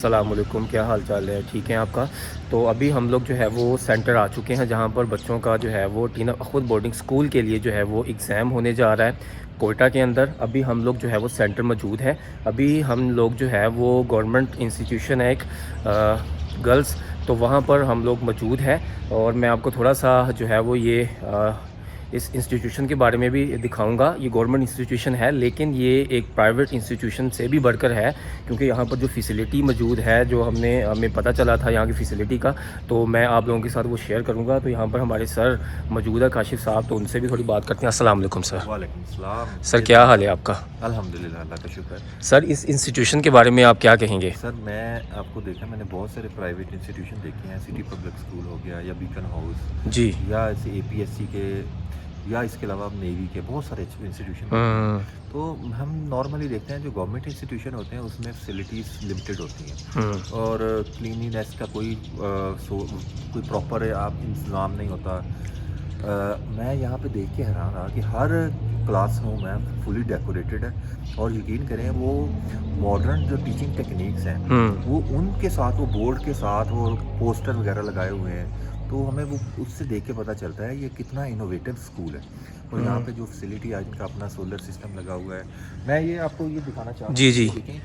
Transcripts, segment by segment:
अस्सलामुअलैकुम, क्या हाल चाल है? ठीक है आपका? तो अभी हम लोग जो है वो सेंटर आ चुके हैं जहाँ पर बच्चों का जो है वो टीना खुद बोर्डिंग स्कूल के लिए जो है वो एग्ज़ाम होने जा रहा है कोयटा के अंदर। अभी हम लोग जो है वो सेंटर मौजूद है। अभी हम लोग जो है वो गवर्नमेंट इंस्टीट्यूशन है एक गर्ल्स, तो वहाँ पर हम लोग मौजूद है। और मैं आपको थोड़ा सा जो है वो ये इस इंस्टीट्यूशन के बारे में भी दिखाऊंगा। ये गवर्नमेंट इंस्टीट्यूशन है लेकिन ये एक प्राइवेट इंस्टीट्यूशन से भी बढ़कर है, क्योंकि यहाँ पर जो फैसिलिटी मौजूद है, जो हमें पता चला था यहाँ की फ़ैसिलिटी का, तो मैं आप लोगों के साथ वो शेयर करूँगा। तो यहाँ पर हमारे सर मौजूद है, काशिफ साहब, तो उनसे भी थोड़ी बात करते हैं। अस्सलाम वालेकुम सर। वालेकुम सलाम। सर क्या हाल है आपका? अल्हम्दुलिल्लाह, अल्लाह का शुक्र। सर इस इंस्टीट्यूशन के बारे में आप क्या कहेंगे? सर मैं आपको देखा, मैंने बहुत सारे प्राइवेट इंस्टीट्यूशन देखे हैं। सिटी पब्लिक स्कूल हो गया या बीकन हाउस जी। या ऐसे APSC के, या इसके अलावा नेवी के बहुत सारे इंस्टीट्यूशन हैं। हम्म। तो हम नॉर्मली देखते हैं जो गवर्नमेंट इंस्टीट्यूशन होते हैं उसमें फैसिलिटीज़ लिमिटेड होती हैं और क्लीनिनेस का कोई प्रॉपर आप इंतज़ाम नहीं होता। मैं यहाँ पे देख के हैरान रहा कि हर क्लासरूम है फुली डेकोरेटेड है, और यकीन करें वो मॉडर्न जो टीचिंग टेक्निक्स हैं वो उनके साथ, वो बोर्ड के साथ वो पोस्टर वगैरह लगाए हुए हैं, तो हमें वो उससे देख के पता चलता है ये कितना इनोवेटिव स्कूल है। और यहाँ पे जो फैसिलिटी है, इनका अपना सोलर सिस्टम लगा हुआ है। मैं ये आपको ये दिखाना चाहता हूँ। जी जी। देखें,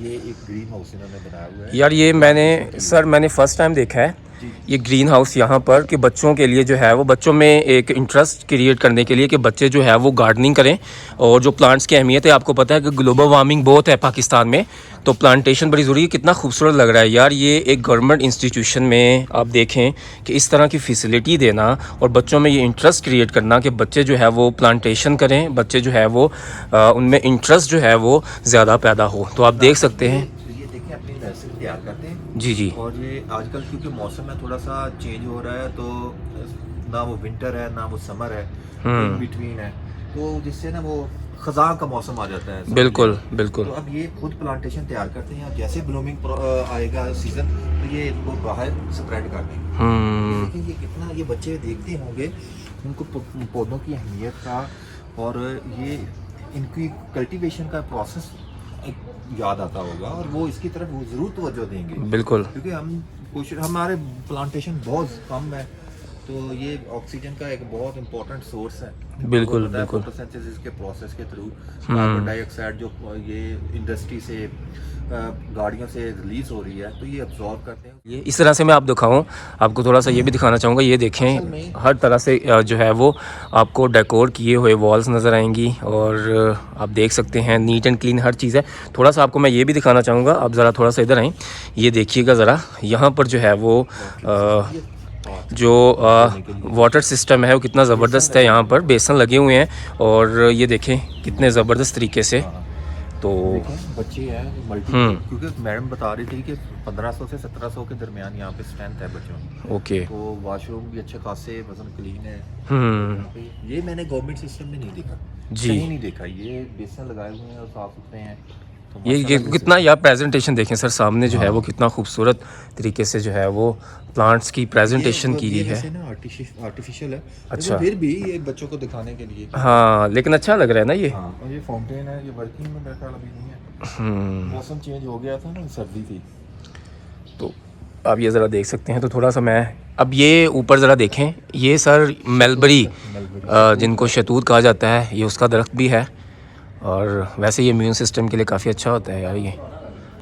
ये एक ग्रीन हाउस इन्होंने बनाया हुआ है यार ये मैंने फ़र्स्ट टाइम देखा है जी। ये ग्रीन हाउस यहाँ पर, कि बच्चों के लिए जो है वो, बच्चों में एक इंटरेस्ट क्रिएट करने के लिए कि बच्चे जो है वो गार्डनिंग करें। और जो प्लांट्स की अहमियत है, आपको पता है कि ग्लोबल वार्मिंग बहुत है पाकिस्तान में, तो प्लांटेशन बड़ी ज़रूरी है। कितना खूबसूरत लग रहा है यार ये एक गवर्नमेंट इंस्टीट्यूशन में। आप देखें कि इस तरह की फ़ैसिलिटी देना और बच्चों में ये इंटरेस्ट क्रिएट करना कि बच्चे जो है वो प्लांटेशन करें, बच्चे जो है वो उनमें इंटरेस्ट जो है वो ज़्यादा पैदा हो। तो आप देख सकते हैं। ये देखें, अपनी नर्सरी तैयार करते हैं जी जी। और ये आजकल क्योंकि मौसम में थोड़ा सा चेंज हो रहा है, तो ना वो विंटर है ना वो समर है, इन बिटवीन है, तो जिससे ना वो खज़ां का मौसम आ जाता है। बिल्कुल बिल्कुल। तो अब ये खुद प्लांटेशन तैयार करते हैं। जैसे ब्लूमिंग आएगा सीजन, तो ये इनको बाहर स्प्रेड कर देंगे। देखिए ये कितना, ये बच्चे देखते होंगे उनको पौधों की अहमियत का, और ये इनकी कल्टीवेशन का प्रोसेस याद आता होगा, और वो इसकी तरफ वो ज़रूर तवज्जो देंगे। बिल्कुल। क्योंकि हमारे प्लांटेशन बहुत कम है, तो ये ऑक्सीजन का एक बहुत इंपॉर्टेंट सोर्स है। बिल्कुल बिल्कुल। फोटोसिंथेसिस के प्रोसेस के थ्रू कार्बन डाइऑक्साइड जो ये इंडस्ट्री से, गाड़ियों से रिलीज हो रही है, तो ये अब्जॉर्ब करते हैं। ये इस तरह से मैं आप दिखाऊं, आपको थोड़ा सा ये भी दिखाना चाहूँगा। ये देखें, हर तरह से जो है वो आपको डेकोर किए हुए वॉल्स नज़र आएंगी, और आप देख सकते हैं नीट एंड क्लीन हर चीज़ है। थोड़ा सा आपको मैं ये भी दिखाना चाहूँगा, आप ज़रा थोड़ा सा इधर आएँ, ये देखिएगा ज़रा। यहाँ पर जो है वो जो वाटर सिस्टम है वो कितना ज़बरदस्त है। यहाँ पर बेसन लगे हुए हैं, और ये देखें कितने ज़बरदस्त तरीके से। तो बच्चे हैं मल्टी, क्योंकि मैडम बता रही थी कि 1500 से 1700 के दरमियान यहाँ पे स्ट्रेंथ है बच्चों की। ओके। तो वॉशरूम भी अच्छे खासे वजन क्लीन है। ये मैंने गवर्नमेंट सिस्टम में नहीं देखा जी, कहीं नहीं देखा। ये बेसन लगाए हुए हैं और साफ सुथरे हैं। तो ये कितना, यार प्रेजेंटेशन देखें सर, सामने जो है वो कितना खूबसूरत तरीके से जो है वो प्लांट्स की प्रेजेंटेशन की गई है। आर्टिफिशियल है, अच्छा। फिर भी ये बच्चों को दिखाने के लिए। हाँ लेकिन अच्छा लग रहा है ना ये। हाँ, और ये फाउंटेन है, ये वर्किंग में मेरा ख्याल अभी नहीं है। मौसम चेंज हो गया था ना, सर्दी थी। तो आप ये ज़रा देख सकते हैं। तो थोड़ा सा मैं अब ये ऊपर ज़रा देखें, ये सर मलबरी जिनको शहतूत कहा जाता है, ये उसका दरख्त भी है, और वैसे ये इम्यून सिस्टम के लिए काफ़ी अच्छा होता है यार ये।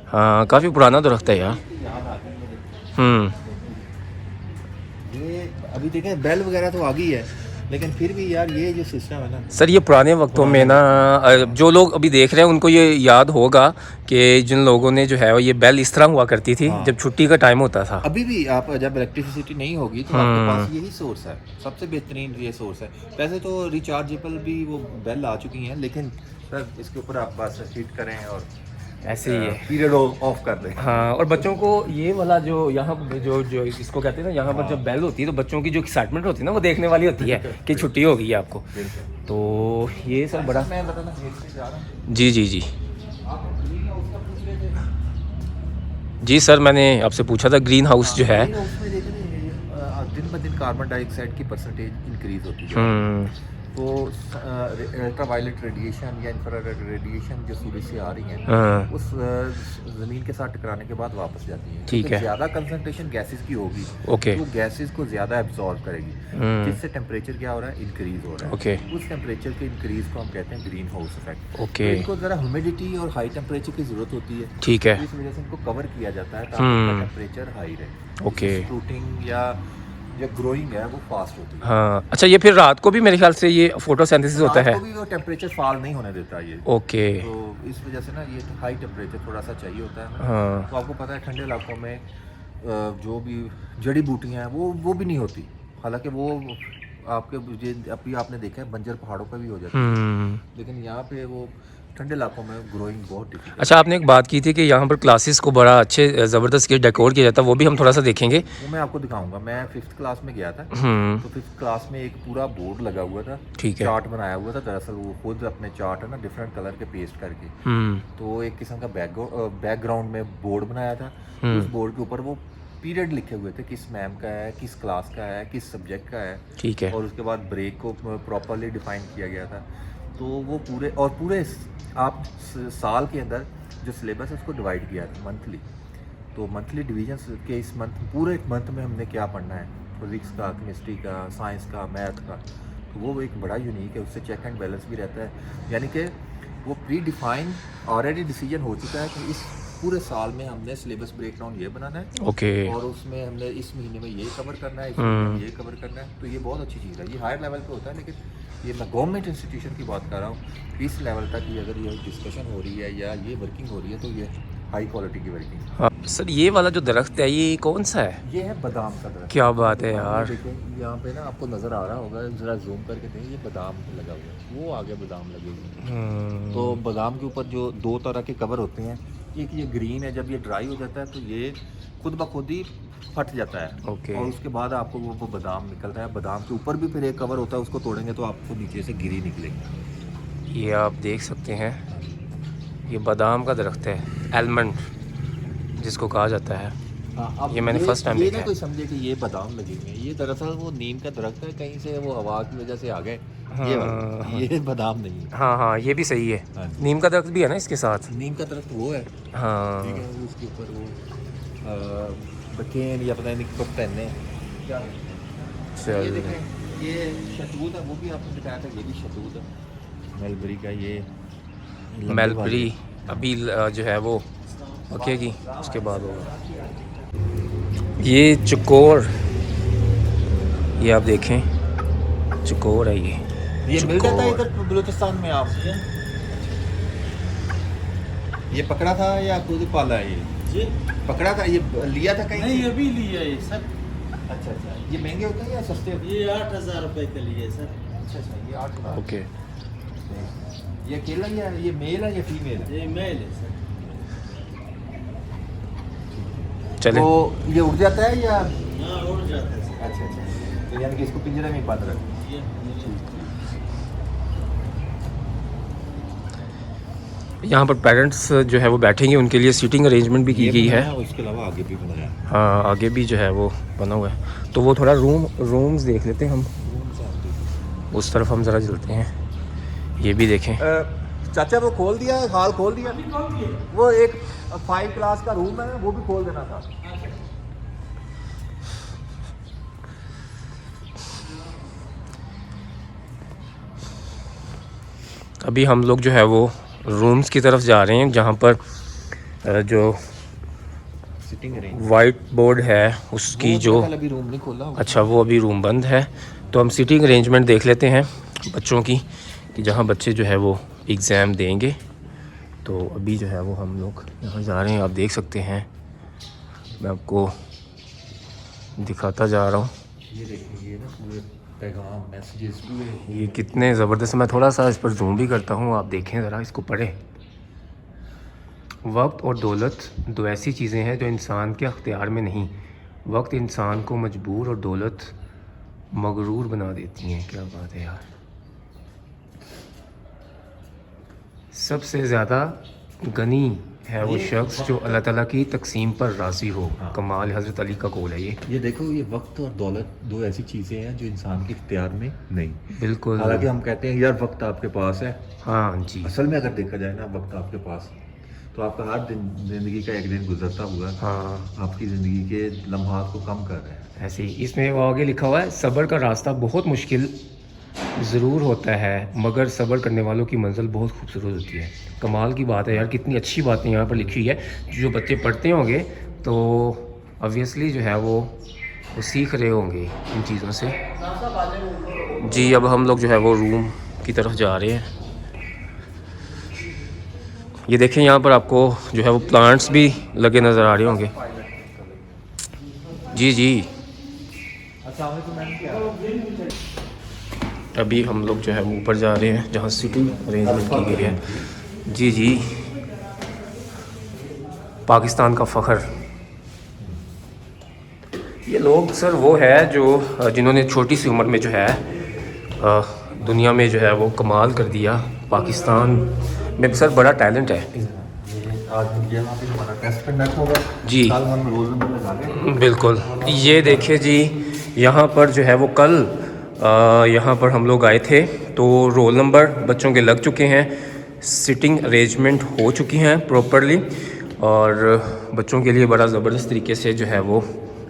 हाँ काफ़ी पुराना दरख्त है यार। ये अभी देखें बेल वगैरह तो आ गई है, लेकिन फिर भी यार ये जो सिस्टम है ना सर, ये पुराने वक्तों में ना, जो लोग अभी देख रहे हैं उनको ये याद होगा कि जिन लोगों ने जो है ये बेल इस तरह हुआ करती थी जब छुट्टी का टाइम होता था। अभी भी आप जब इलेक्ट्रिसिटी नहीं होगी तो आपके पास यही सोर्स है, सबसे बेहतरीन ये सोर्स है। वैसे तो रिचार्जेबल भी वो बेल आ चुकी हैं, लेकिन सर इसके ऊपर आप बस हीट करें और ऐसे ही है, पीरियड ऑफ कर दें। हाँ। और बच्चों को ये वाला जो यहाँ जो इसको कहते हैं ना, यहाँ पर जब बेल होती है तो बच्चों की जो एक्साइटमेंट होती है ना, वो देखने वाली होती है कि छुट्टी हो गई है आपको। तो ये सर बड़ा, मैं बताना जा रहा हूँ। जी जी जी जी सर, मैंने आपसे पूछा था ग्रीन हाउस जो है, उसमें देखें दिन ब दिन कार्बन डाइऑक्साइड की परसेंटेज इंक्रीज होती है। तो अल्ट्रावायलेट रेडिएशन या इंफ्रारेड रेडिएशन जो सूरज से आ रही है हाँ उस ज़मीन के साथ टकराने के बाद वापस जाती है। ठीक क्योंकि है। ज़्यादा कंसंट्रेशन गैसेस की होगी ओके। तो गैसेस को ज़्यादा एब्जॉर्ब करेगी, जिससे टेम्परेचर क्या हो रहा है, इंक्रीज़ हो रहा है। ओके उस टेम्परेचर के इंक्रीज़ को हम कहते हैं ग्रीन हाउस इफेक्ट। ओके तो इनको ज़रा ह्यूमिडिटी और हाई टेम्परेचर की ज़रूरत होती है, ठीक है। तो इस वजह से इनको कवर किया जाता है ताकि इनका टेम्परेचर हाई रहे। ओके। फ्रूटिंग या जो ग्रोइंग है वो फास्ट होती है। हाँ अच्छा, ये फिर रात को भी मेरे ख्याल से ये फोटोसिंथेसिस होता रात है। को भी वो टेम्परेचर फॉल नहीं होने देता ये। ओके। तो इस वजह से ना ये हाई टेम्परेचर थोड़ा सा चाहिए होता है ना। हाँ तो आपको पता है ठंडे इलाकों में जो भी जड़ी बूटियां हैं वो भी नहीं होती, हालांकि वो आपके अभी आपने देखा है बंजर पहाड़ों पर भी हो जाती है, लेकिन यहाँ पे वो ठंडे इलाकों में ग्रोइंग बहुत डिफिकल्ट। अच्छा, आपने एक बात की थी कि यहाँ पर क्लासेस को बड़ा अच्छे ज़बरदस्त डेकोर किया जाता है, वो भी हम थोड़ा सा देखेंगे। वो मैं आपको दिखाऊंगा। मैं 5th क्लास में गया था, तो 5th क्लास में एक पूरा बोर्ड लगा हुआ था, ठीक है। चार्ट बनाया हुआ था। दरअसल वो खुद अपने चार्ट है ना डिफरेंट कलर के पेस्ट करके, तो एक किस्म का बैकग्राउंड में बोर्ड बनाया था। उस बोर्ड के ऊपर वो पीरियड लिखे हुए थे, किस मैम का है, किस क्लास का है, किस सब्जेक्ट का है, ठीक है। और उसके बाद ब्रेक को प्रॉपरली डिफाइन किया गया था। तो वो पूरे आप साल के अंदर जो सिलेबस है उसको डिवाइड किया था मंथली। तो मंथली डिवीजन्स के इस पूरे मंथ में हमने क्या पढ़ना है, फिजिक्स का, केमिस्ट्री का, साइंस का, मैथ का, तो वो एक बड़ा यूनिक है। उससे चेक एंड बैलेंस भी रहता है, यानी कि वो प्री डिफाइन ऑलरेडी डिसीजन हो चुका है कि इस पूरे साल में हमने सिलेबस ब्रेकडाउन ये बनाना है। ओके। और उसमें हमने इस महीने में ये कवर करना है, इस महीने में ये कवर करना है। तो ये बहुत अच्छी चीज़ है। ये हायर लेवल पे होता है, लेकिन ये मैं गवर्नमेंट इंस्टीट्यूशन की बात कर रहा हूँ। इस लेवल तक ये अगर ये डिस्कशन हो रही है या ये वर्किंग हो रही है तो ये हाई क्वालिटी की वर्किंग। हाँ सर, ये वाला जो दरख्त है ये कौन सा है? ये है बादाम का दरख्त। क्या बात है यार। देखो यहाँ पे ना आपको नज़र आ रहा होगा, ज़रा जूम करके देखिए, ये बादाम लगा हुआ है, वो आगे बादाम लगेगी। तो बादाम के ऊपर जो 2 तरह के कवर होते हैं, एक ये ग्रीन है, जब ये ड्राई हो जाता है तो ये खुद ब खुद ही फट जाता है। ओके। और उसके बाद आपको वो बादाम निकलता है। बादाम के ऊपर भी फिर एक कवर होता है, उसको तोड़ेंगे तो आपको नीचे से गिरी निकलेगी। ये आप देख सकते हैं, ये बादाम का दरख्त है, आलमंड जिसको कहा जाता है। अब ये मैंने फर्स्ट टाइम ये देखा ना है। कोई समझे कि ये बादाम लगे हुए हैं, ये दरअसल वो नीम का दरख्त है, कहीं से वो हवा की वजह से आ गए। ये वाला, ये बादाम नहीं है। हाँ हाँ, ये भी सही है। हाँ। नीम का दरख्त भी है ना इसके साथ। नीम का दरख्त वो है, हाँ ठीक है, वो उसके ऊपर वो बकेन या पता नहीं कुछ पहनने क्या। ये चल। देखें, ये शहतूत है, वो भी आपने दिखाया था, ये भी शहतूत है मेलबरी का। ये लंबे मेलबरी वाले। अभी जो है वो पकेगी, उसके बाद होगा। ये चकोर, ये आप देखें, चकोर है ये मिल जाता है इधर बलूचिस्तान में। आप ये पकड़ा था या खुद पाला है? ये जी पकड़ा था, ये लिया था कहीं नहीं, से? अभी लिया है सर। अच्छा अच्छा, ये महंगे होते हैं या सस्ते होते हैं? ये 8,000 रुपए के लिए सर। अच्छा अच्छा, ये 8,000। ओके। ये अकेला ही है, ये मेल है या फीमेल है? ये मेल है सर। चले। तो ये उड़ जाता है या? हाँ, उड़ जाता है सर। अच्छा अच्छा, तो यानी कि इसको पिंजरे में ही बंद रखें। ये यहाँ पर पेरेंट्स जो है वो बैठेंगे, उनके लिए सीटिंग अरेंजमेंट भी की गई है। और इसके अलावा आगे भी बनाया है। हाँ आगे भी जो है वो बना हुआ है। तो वो थोड़ा रूम्स देख लेते हैं हम, उस तरफ हम ज़रा चलते हैं। ये भी देखें। चाचा वो खोल दिया, हॉल खोल दिया। वो एक 5 क्लास का रूम है, वो भी खोल देना था। अभी हम लोग जो है वो रूम्स की तरफ जा रहे हैं, जहाँ पर जो सिटिंग अरेंज वाइट बोर्ड है उसकी जो, अभी रूम नहीं खोला। अच्छा वो अभी रूम बंद है। तो हम सीटिंग अरेंजमेंट देख लेते हैं बच्चों की, कि जहाँ बच्चे जो है वो एग्ज़ाम देंगे। तो अभी जो है वो हम लोग यहाँ जा रहे हैं, आप देख सकते हैं, मैं आपको दिखाता जा रहा हूँ। ये देखिए, ये ना पूरे पैगाम मैसेजेस पूरे। ये कितने ज़बरदस्त। मैं थोड़ा सा इस पर जूम भी करता हूँ, आप देखें ज़रा, इसको पढ़ें। वक्त और दौलत दो ऐसी चीज़ें हैं जो इंसान के अख्तियार में नहीं। वक्त इंसान को मजबूर और दौलत मगरूर बना देती हैं। क्या बात है यार। सबसे ज़्यादा गनी है वो शख्स जो अल्लाह ताला की तकसीम पर राज़ी हो। हाँ। कमाल हज़रत अली का कौल है ये। देखो, ये वक्त और दौलत दो ऐसी चीज़ें हैं जो इंसान के इख्तियार में नहीं। बिल्कुल। हालांकि हम कहते हैं यार वक्त आपके पास है, हाँ जी। असल में अगर देखा जाए ना वक्त आपके पास, तो आपका हर दिन ज़िंदगी का एक दिन गुजरता हुआ हाँ आपकी ज़िंदगी के लम्हात को कम कर रहे हैं। ऐसे ही इसमें वो आगे लिखा हुआ है, सब्र का रास्ता बहुत मुश्किल ज़रूर होता है मगर सब्र करने वालों की मंजिल बहुत खूबसूरत होती है। कमाल की बात है यार, कितनी अच्छी बातें यहाँ पर लिखी हुई है। जो बच्चे पढ़ते होंगे तो ऑब्वियसली जो है वो सीख रहे होंगे इन चीज़ों से। जी अब हम लोग जो है वो रूम की तरफ जा रहे हैं। ये देखें यहाँ पर आपको जो है वो प्लांट्स भी लगे नज़र आ रहे होंगे। जी जी अभी हम लोग जो है वो ऊपर जा रहे हैं जहाँ सीटिंग अरेंजमेंट की गई है। जी जी पाकिस्तान का फ़ख्र। ये लोग सर वो है जो जिन्होंने छोटी सी उम्र में जो है दुनिया में जो है वो कमाल कर दिया। पाकिस्तान में सर बड़ा टैलेंट है। आज यहाँ पे हमारा टेस्ट कंडक्ट होगा जी। कल हम रोल नंबर लगा लें। बिल्कुल। ये देखिए जी यहाँ पर जो है वो कल यहाँ पर हम लोग आए थे तो रोल नंबर बच्चों के लग चुके हैं, सिटिंग अरेंजमेंट हो चुकी हैं प्रॉपरली और बच्चों के लिए बड़ा ज़बरदस्त तरीके से जो है वो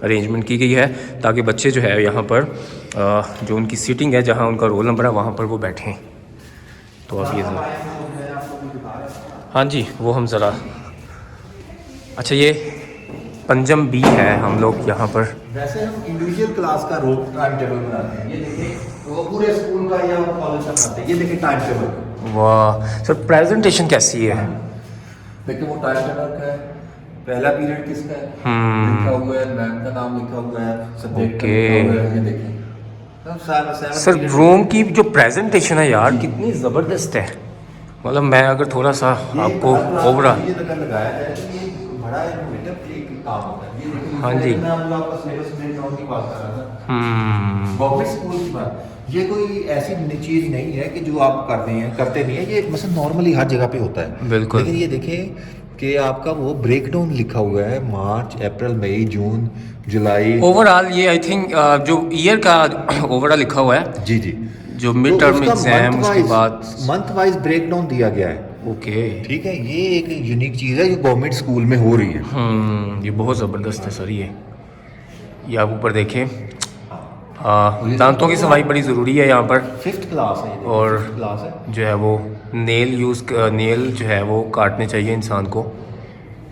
अरेंजमेंट की गई है ताकि बच्चे जो है यहाँ पर जो उनकी सीटिंग है जहाँ उनका रोल नंबर है वहाँ पर वो बैठें। तो अब ये हाँ जी वो हम ज़रा अच्छा ये पंजम बी है हम लोग यहाँ पर। वैसे हम इंडिविजुअल क्लास का रोल टाइम टेबल बनाते हैं। ये देखिए वो पूरे स्कूल का या कॉलेज का बनाते हैं। ये देखिए टाइम टेबल। वाह सर प्रेजेंटेशन कैसी है? देखिए वो टाइम टेबल का है, पहला पीरियड किसका है लिखा हुआ है, मैम का नाम लिखा हुआ है, सब्जेक्ट लिखा हुआ है। ये देखिए सर रूम की जो प्रेजेंटेशन है यार कितनी ज़बरदस्त है। मतलब मैं अगर थोड़ा सा आपको ओवरऑल ये तक लगाया है कि ये बड़ा इनोवेटिव एक काम होता है। ये देखिए हाँ जी। मैं आपका सिलेबस ब्रेकडाउन की बात कर रहा था, गवर्नमेंट स्कूल की बात। ये कोई ऐसी चीज़ नहीं है कि जो आप करते नहीं है। ये मतलब नॉर्मली हर जगह पे होता है। बिल्कुल। लेकिन ये देखें कि आपका वो ब्रेकडाउन लिखा हुआ है, मार्च अप्रैल मई जून जुलाई। ओवरऑल ये आई थिंक जो ईयर का ओवरऑल लिखा हुआ है जी जी जो मिड टर्म एग्जाम उसके बाद मंथ वाइज ब्रेकडाउन दिया गया है। ओके ठीक है, ये एक यूनिक चीज़ है जो गवर्नमेंट स्कूल में हो रही है। ये बहुत ज़बरदस्त है सर। ये आप ऊपर देखें दांतों की सफाई बड़ी ज़रूरी है यहाँ पर। 5th क्लास है ये, और 5th क्लास है। जो है वो नेल जो है वो काटने चाहिए इंसान को।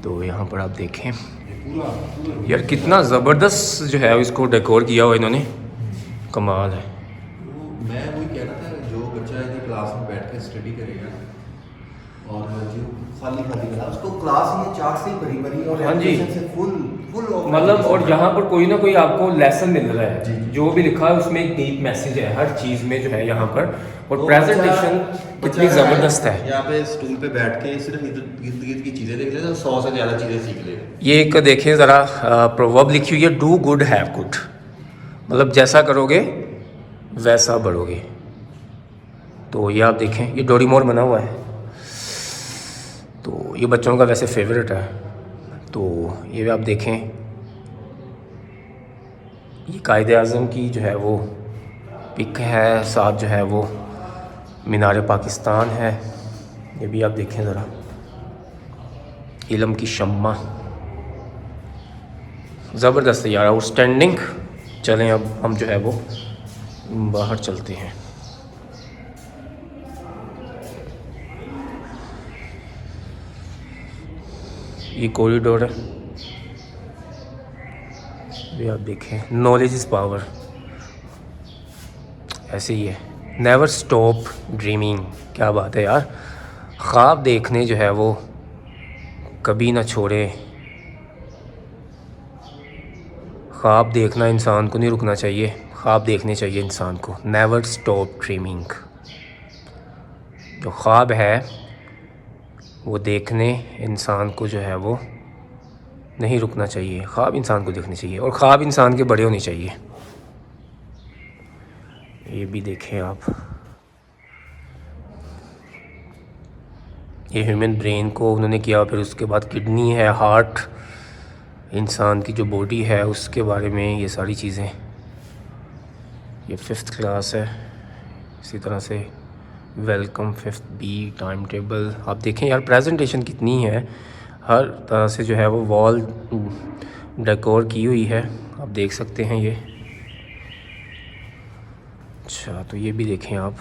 तो यहाँ पर आप देखें यार कितना ज़बरदस्त जो है इसको डेकोर किया हुआ इन्होंने, कमाल है। मैं वही कह रहा था जो बच्चा इधर क्लास में बैठ के स्टडी करेगा और जो खाली क्लास उसको क्लास ये चार्ट से भरी और हाँ जी। से फुल मतलब और यहाँ पर कोई ना कोई आपको लेसन मिल रहा है। जी। जो भी लिखा है उसमें एक डीप मैसेज है हर चीज़ में जो है यहाँ पर। और प्रेजेंटेशन कितनी ज़बरदस्त है। यहाँ पे स्टूल पे बैठ के सिर्फ इर्द गिर्द की चीज़ें देख लेगा, 100 से ज़्यादा चीज़ें सीख लेगा। ये एक देखें ज़रा प्रोवर्ब लिखी हुई है, डू गुड हैव गुड। मतलब जैसा करोगे वैसा बढ़ोगे। तो ये आप देखें ये डोरीमोर बना हुआ है तो ये बच्चों का वैसे फेवरेट है। तो ये भी आप देखें ये कायदे आज़म की जो है वो पिक है, साथ जो है वो मीनार पाकिस्तान है। ये भी आप देखें ज़रा, इल्म की शम्मा ज़बरदस्त है यार, आउटस्टैंडिंग। चलें अब हम जो है वो बाहर चलते हैं। ये कॉरिडोर है, ये आप देखें नॉलेज इज़ पावर। ऐसे ही है, नेवर स्टॉप ड्रीमिंग। क्या बात है यार, ख्वाब देखने जो है वो कभी ना छोड़े। ख्वाब देखना इंसान को नहीं रुकना चाहिए, ख्वाब देखने चाहिए इंसान को। Never stop dreaming. जो ख्वाब है वो देखने इंसान को जो है वो नहीं रुकना चाहिए, ख्वाब इंसान को देखने चाहिए और ख्वाब इंसान के बड़े होने चाहिए। ये भी देखें आप, ये ह्यूमन ब्रेन को उन्होंने किया, फिर उसके बाद किडनी है, हार्ट, इंसान की जो बॉडी है उसके बारे में ये सारी चीज़ें। ये 5th क्लास है। इसी तरह से welcome 5th B time table. आप देखें यार प्रेजेंटेशन कितनी है, हर तरह से जो है वो वॉल डेकोर की हुई है, आप देख सकते हैं ये। अच्छा तो ये भी देखें आप।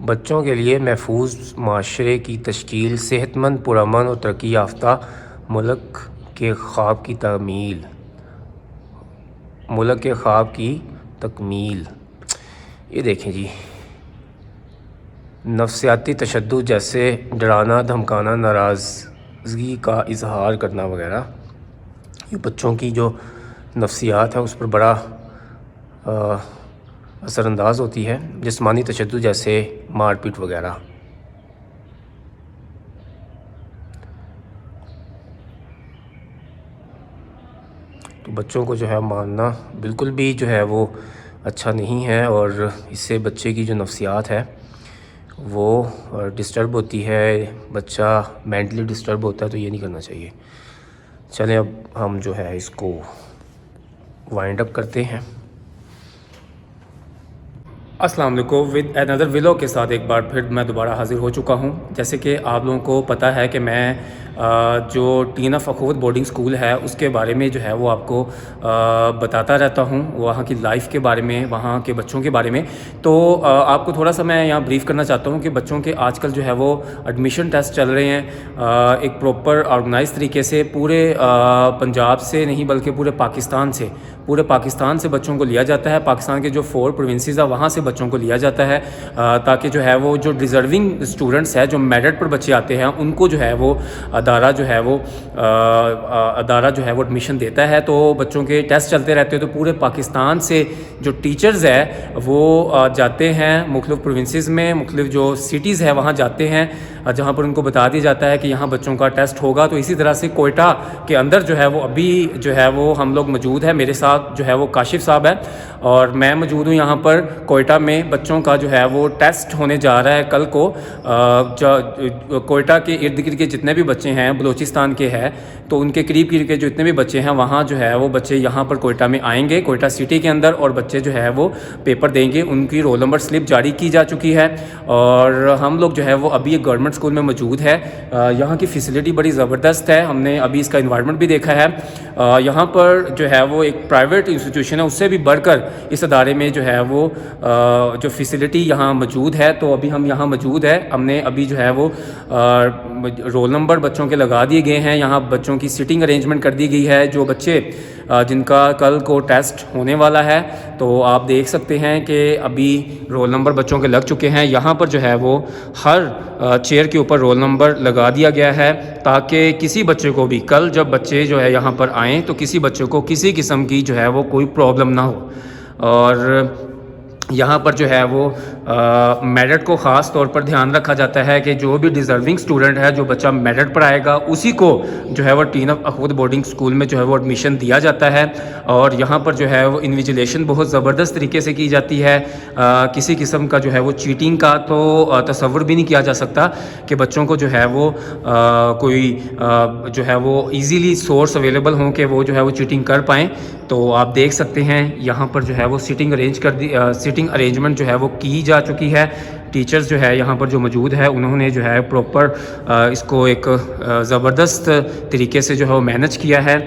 बच्चों के लिए महफूज माशरे की तश्कील, सेहतमंद, पुरअमन और तरक्की याफ्ता मुल्क के ख्वाब की तमील, मुल्क के ख्वाब की तकमील। ये देखें जी, नफ्सियाती तशद्दुद जैसे डराना, धमकाना, नाराज़गी का इजहार करना वगैरह, ये बच्चों की जो नफ्सियात है उस पर बड़ा असरअंदाज होती है। जिस्मानी तशद्दुद जैसे मारपीट वगैरह। तो बच्चों को जो है मारना बिल्कुल भी जो है वो अच्छा नहीं है, और इससे बच्चे की जो नफ्सियात है वो डिस्टर्ब होती है, बच्चा मेंटली डिस्टर्ब होता है, तो ये नहीं करना चाहिए। चलें अब हम जो है इसको वाइंड अप करते हैं। अस्सलाम वालेकुम, विद अनदर व्लॉग के साथ एक बार फिर मैं दोबारा हाज़िर हो चुका हूँ। जैसे कि आप लोगों को पता है कि मैं जो टीना फ़खोवत बोर्डिंग स्कूल है उसके बारे में जो है वो आपको बताता रहता हूँ, वहाँ की लाइफ के बारे में, वहाँ के बच्चों के बारे में। तो आपको थोड़ा सा मैं यहाँ ब्रीफ़ करना चाहता हूँ कि बच्चों के आजकल जो है वो एडमिशन टेस्ट चल रहे हैं एक प्रॉपर ऑर्गेनाइज तरीके से, पूरे पंजाब से नहीं बल्कि पूरे पाकिस्तान से बच्चों को लिया जाता है। पाकिस्तान के जो 4 प्रोविंसेस है वहाँ से बच्चों को लिया जाता है ताकि जो है वो जो डिज़र्विंग स्टूडेंट्स हैं, जो मेरिट पर बच्चे आते हैं, उनको जो है वो अदारा जो है वो एडमिशन देता है। तो बच्चों के टेस्ट चलते रहते हैं। तो पूरे पाकिस्तान से जो टीचर्स है वो जाते हैं मुख्तलिफ प्रोविंसेस में, मुख्तलिफ जो सिटीज़ है वहाँ जाते हैं, जहाँ पर उनको बता दिया जाता है कि यहाँ बच्चों का टेस्ट होगा। तो इसी तरह से कोयटा के अंदर जो है वो अभी जो है वो हम लोग मौजूद है। मेरे साथ जो है वो काशिफ साहब है और मैं मौजूद हूँ यहाँ पर कोयटा में। बच्चों का जो है वो टेस्ट होने जा रहा है कल को। कोयटा के इर्द गिर्द के जितने भी बच्चे हैं, बलूचिस्तान के हैं, तो उनके करीब के जो इतने भी बच्चे हैं वहाँ जो है वो बच्चे यहाँ पर कोयटा में आएंगे, कोयटा सिटी के अंदर, और बच्चे जो है वो पेपर देंगे। उनकी रोल नंबर स्लिप जारी की जा चुकी है और हम लोग जो है वो अभी एक गवर्नमेंट स्कूल में मौजूद है। यहाँ की फैसिलिटी बड़ी ज़बरदस्त है, हमने अभी इसका इन्वायरमेंट भी देखा है। यहाँ पर जो है वो एक प्राइवेट इंस्टीट्यूशन है, उससे भी बढ़कर इस अदारे में जो है वो जो फैसिलिटी यहाँ मौजूद है। तो अभी हम यहाँ मौजूद है, हमने अभी जो है वो रोल नंबर बच्चों के लगा दिए गए हैं। यहाँ बच्चों की सीटिंग अरेंजमेंट कर दी गई है। जो बच्चे जिनका कल को टेस्ट होने वाला है, तो आप देख सकते हैं कि अभी रोल नंबर बच्चों के लग चुके हैं। यहाँ पर जो है वो हर चेयर के ऊपर रोल नंबर लगा दिया गया है ताकि किसी बच्चे को भी कल जब बच्चे जो है यहाँ पर आएँ तो किसी बच्चे को किसी किस्म की जो है वो कोई प्रॉब्लम ना हो। और यहाँ पर जो है वो मेरिट को ख़ास तौर पर ध्यान रखा जाता है कि जो भी डिज़र्विंग स्टूडेंट है, जो बच्चा मेरिट पर आएगा, उसी को जो है वो टीना फ़खोवत बोर्डिंग स्कूल में जो है वो एडमिशन दिया जाता है। और यहाँ पर जो है वो इन्विजिलेशन बहुत ज़बरदस्त तरीके से की जाती है। किसी किस्म का जो है वो चीटिंग का तो तसव्वुर भी नहीं किया जा सकता कि बच्चों को जो है वो कोई जो है वो ईज़िली सोर्स अवेलेबल हों कि वो जो है वो चीटिंग कर पाएँ। तो आप देख सकते हैं यहाँ पर जो है वो सीटिंग अरेंजमेंट जो है वो की जा चुकी है। टीचर्स जो है यहाँ पर जो मौजूद है उन्होंने जो है प्रॉपर इसको एक ज़बरदस्त तरीके से जो है वो मैनेज किया है।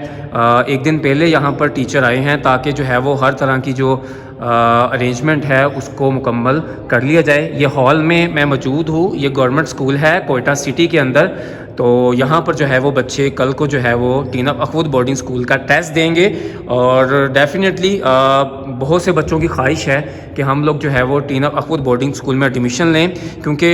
एक दिन पहले यहाँ पर टीचर आए हैं ताकि जो है वो हर तरह की जो अरेंजमेंट है उसको मुकम्मल कर लिया जाए। ये हॉल में मैं मौजूद हूँ, ये गवर्नमेंट स्कूल है कोयटा सिटी के अंदर। तो यहाँ पर जो है वो बच्चे कल को जो है वो टीना फ़खोवत बोर्डिंग स्कूल का टेस्ट देंगे और डेफिनेटली बहुत से बच्चों की ख्वाहिश है कि हम लोग जो है वो टीना फ़खोवत बोर्डिंग स्कूल में एडमिशन लें, क्योंकि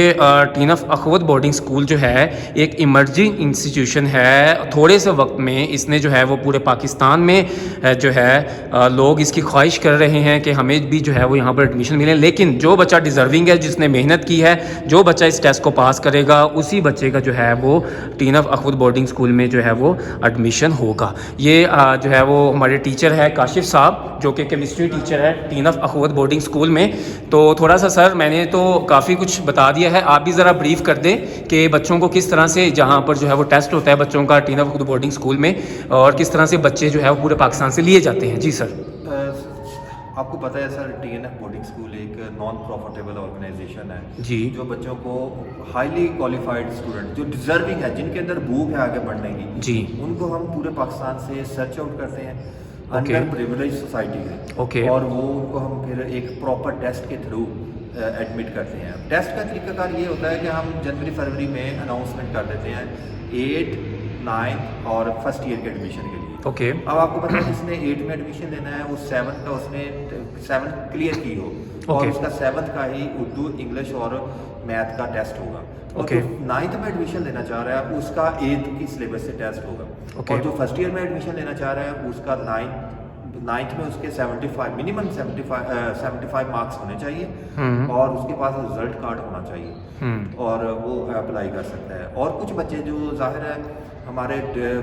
टीना फ़खोवत बोर्डिंग स्कूल जो है एक इमर्जिंग इंस्टीट्यूशन है। थोड़े से वक्त में इसने जो है वो पूरे पाकिस्तान में जो है लोग इसकी ख्वाहिश कर रहे हैं कि हमें भी जो है वो यहाँ पर एडमिशन मिले। लेकिन जो बच्चा डिज़र्विंग है, जिसने मेहनत की है, जो बच्चा इस टेस्ट को पास करेगा, उसी बच्चे का जो है वो टीनफ अखुद बोर्डिंग स्कूल में जो है वो एडमिशन होगा। ये जो है वो हमारे टीचर है काशिफ साहब, जो कि केमिस्ट्री टीचर है टीनफ अखुद बोर्डिंग स्कूल में। तो थोड़ा सा सर मैंने तो काफ़ी कुछ बता दिया है, आप भी ज़रा ब्रीफ कर दें कि बच्चों को किस तरह से जहाँ पर जो है वो टेस्ट होता है बच्चों का टीनफ अखुद बोर्डिंग स्कूल में, और किस तरह से बच्चे जो है वो पूरे पाकिस्तान से लिए जाते हैं। जी सर। आपको पता है सर, TNF बोर्डिंग स्कूल एक नॉन प्रॉफिटेबल ऑर्गेनाइजेशन है जी। जो बच्चों को हाईली क्वालिफाइड स्टूडेंट जो डिजर्विंग है, जिनके अंदर भूख है आगे बढ़ने की, जी। उनको हम पूरे पाकिस्तान से सर्च आउट करते हैं। ओके। अंडर प्रिविलेज सोसाइटी है। ओके। और वो उनको हम फिर एक प्रॉपर टेस्ट के थ्रू एडमिट करते हैं। टेस्ट का तरीकाकार ये होता है कि हम जनवरी-फरवरी में अनाउंसमेंट कर देते हैं 8, 9 और फर्स्ट ईयर के एडमिशन के लिए। ओके। अब आपको पता है जिसने 8 में एडमिशन लेना है वो 7 का उसने 7 क्लियर की हो, और ओके। उसका 7 का ही उर्दू, इंग्लिश और मैथ का टेस्ट होगा। और ओके। जो 9th में एडमिशन लेना चाह रहा है उसका 8th की सिलेबस से टेस्ट होगा। ओके। और जो फर्स्ट ईयर में एडमिशन लेना चाह रहा है उसका 9th में उसके 75 मिनिमम 75 मार्क्स होने चाहिए, और उसके पास रिजल्ट कार्ड होना चाहिए, और वो अप्लाई कर सकता है। और कुछ बच्चे जो जाहिर है हमारे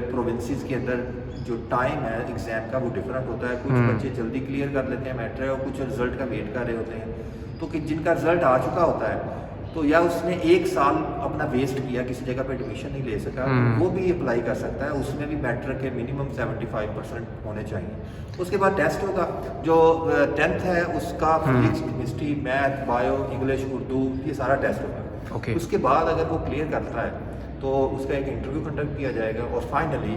प्रोविंसेस के अंदर जो टाइम है एग्ज़ाम का वो डिफरेंट होता है। कुछ बच्चे जल्दी क्लियर कर लेते हैं मैट्रिक, और कुछ रिजल्ट का वेट कर रहे होते हैं। तो कि जिनका रिजल्ट आ चुका होता है, तो या उसने 1 साल अपना वेस्ट किया, किसी जगह पे एडमिशन नहीं ले सका, वो भी अप्लाई कर सकता है। उसमें भी मैट्रिक के मिनिमम 75% होने चाहिए। उसके बाद टेस्ट होगा। जो 10th है उसका physics, chemistry, math, bio, English, Urdu, ये सारा टेस्ट होगा। ओके। उसके बाद अगर वो क्लियर करता है तो उसका एक इंटरव्यू कंडक्ट किया जाएगा, और finally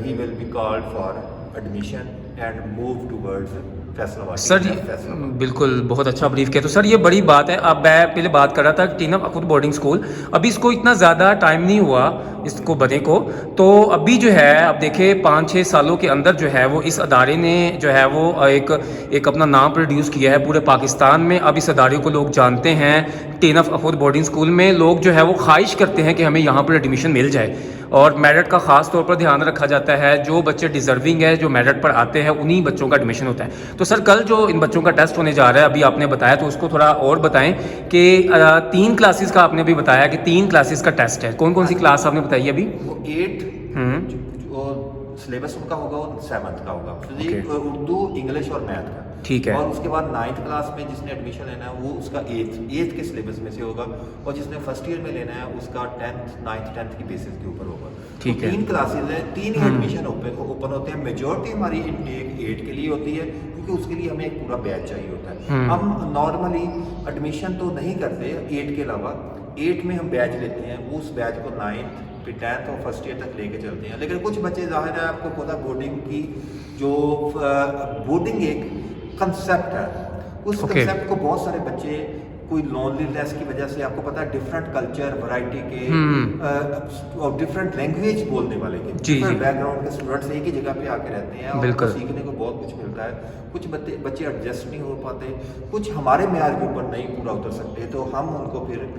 he will be called for admission and move towards Faisalabad. Sir बिल्कुल बहुत अच्छा ब्रीफ किया। तो सर ये बड़ी बात है। अब मैं पहले बात कर रहा था टीनफ अखुद बोर्डिंग स्कूल, अभी इसको इतना ज़्यादा टाइम नहीं हुआ इसको बने को, तो अभी जो है अब देखे 5-6 सालों के अंदर जो है वो इस अदारे ने जो है वो एक अपना नाम प्रोड्यूस किया है पूरे पाकिस्तान में। अब इस अदारे को लोग जानते हैं। टीनफ अखुद बोर्डिंग स्कूल में लोग जो है वो ख्वाहिश करते हैं कि हमें यहाँ पर एडमिशन मिल जाए, और मेरिट का ख़ास तौर पर ध्यान रखा जाता है। जो बच्चे डिजर्विंग है, जो मेरिट पर आते हैं, उन्हीं बच्चों का एडमिशन होता है। तो सर कल जो इन बच्चों का टेस्ट होने जा रहा है, अभी आपने बताया, तो उसको थोड़ा और बताएं कि 3 क्लासेस का आपने अभी बताया कि 3 क्लासेस का टेस्ट है। कौन कौन सी क्लास आपने बताई अभी? वो 8 जो सिलेबस उनका होगा वो 7th का होगा, फिजिक्स, उर्दू, इंग्लिश और मैथ का। ठीक है। और उसके बाद 9th क्लास में जिसने एडमिशन लेना है वो उसका 8th के सिलेबस में से होगा, और जिसने फर्स्ट ईयर में लेना है उसका 10th, 9th, 10th की बेसिस के ऊपर होगा। ठीक तो है। 3 क्लासेज हैं, 3 ही एडमिशन ओपन होते हैं। मेजॉरिटी हमारी इनटेक 8 के लिए होती है, क्योंकि उसके लिए हमें एक पूरा बैच चाहिए होता है। हम नॉर्मली एडमिशन तो नहीं करते 8 के अलावा, 8 में हम बैच लेते हैं, वो उस बैच को 9th फिर 10th और फर्स्ट ईयर तक लेके चलते हैं। लेकिन कुछ बच्चे जाहिर है आपको पता बोर्डिंग की जो बोर्डिंग एक कंसेप्ट है, उस कंसेप्ट को बहुत सारे बच्चे कोई लोनलीनेस की वजह से, आपको पता है डिफरेंट कल्चर वैरायटी के और डिफरेंट लैंग्वेज बोलने वाले के डिफरेंट बैकग्राउंड के स्टूडेंट्स एक ही जगह पे आके रहते हैं, और उनको सीखने को बहुत कुछ मिलता है। कुछ बच्चे एडजस्ट नहीं हो पाते, कुछ हमारे म्यार के ऊपर नहीं पूरा उतर सकते, तो हम उनको फिर